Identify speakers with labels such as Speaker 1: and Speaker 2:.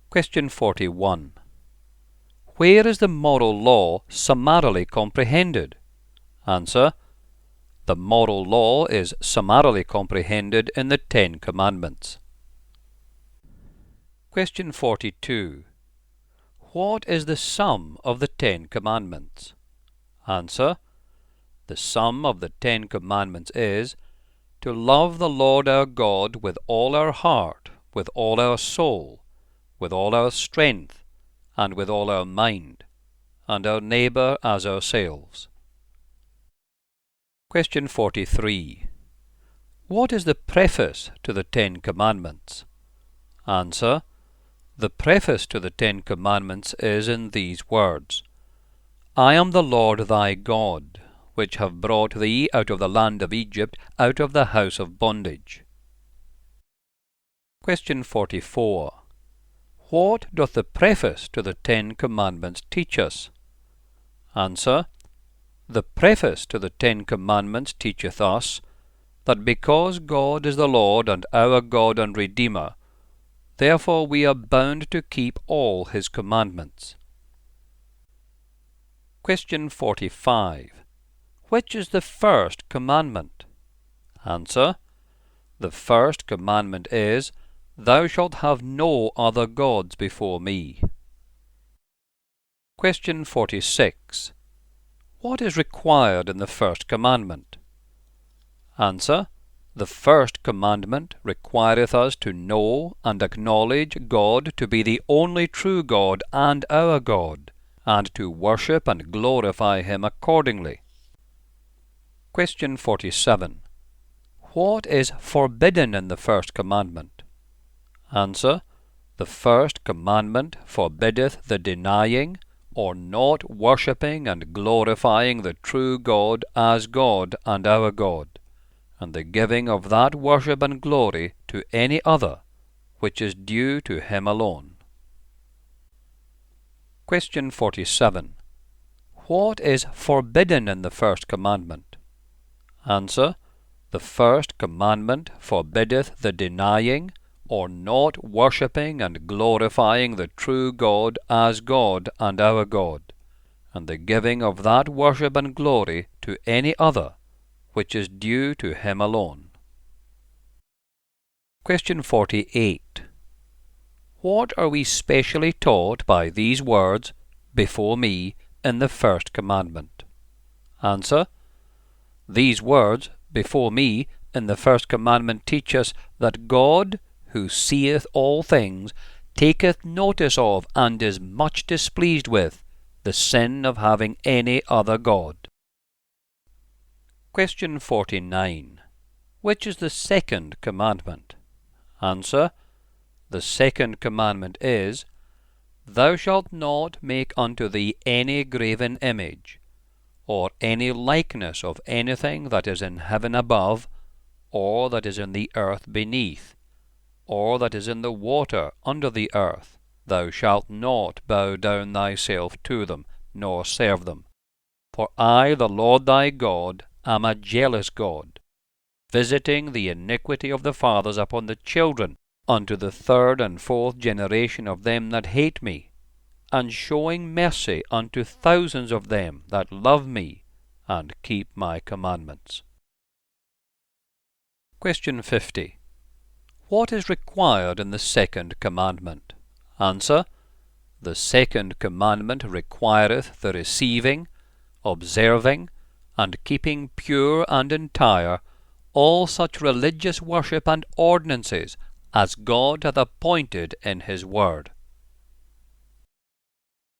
Speaker 1: Question 41. Where is the moral law summarily comprehended? Answer. The moral law is summarily comprehended in the 10 Commandments. Question 42. What is the sum of the 10 Commandments? Answer. The sum of the 10 Commandments is to love the Lord our God with all our heart, with all our soul, with all our strength, and with all our mind, and our neighbour as ourselves. Question 43. What is the preface to the 10 Commandments? Answer. The preface to the 10 Commandments is in these words: I am the Lord thy God, which have brought thee out of the land of Egypt, out of the house of bondage. Question 44. What doth the preface to the 10 Commandments teach us? Answer. The preface to the 10 Commandments teacheth us that because God is the Lord and our God and Redeemer, therefore we are bound to keep all his commandments. Question 45. Which is the first commandment? Answer. The first commandment is, Thou shalt have no other gods before me. Question 46. What is required in the first commandment? Answer. The first commandment requireth us to know and acknowledge God to be the only true God and our God, and to worship and glorify him accordingly. Question 47. What is forbidden in the first commandment? Answer. The first commandment forbiddeth the denying or not worshipping and glorifying the true God as God and our God, and the giving of that worship and glory to any other, which is due to him alone. Question 47. What is forbidden in the first commandment? Answer. The first commandment forbiddeth the denying or not worshipping and glorifying the true God as God and our God, and the giving of that worship and glory to any other, which is due to him alone. Question 48. What are we specially taught by these words, before me, in the first commandment? Answer. These words, before me, in the first commandment teach us that God, who seeth all things, taketh notice of and is much displeased with the sin of having any other God. Question 49. Which is the second commandment? Answer. The second commandment is, Thou shalt not make unto thee any graven image, or any likeness of anything that is in heaven above, or that is in the earth beneath, or that is in the water under the earth. Thou shalt not bow down thyself to them, nor serve them. For I, the Lord thy God, am a jealous God, visiting the iniquity of the fathers upon the children, unto the 3rd and 4th generation of them that hate me, and showing mercy unto thousands of them that love me, and keep my commandments. Question 50. What is required in the second commandment? Answer. The second commandment requireth the receiving, observing, and keeping pure and entire all such religious worship and ordinances as God hath appointed in his word.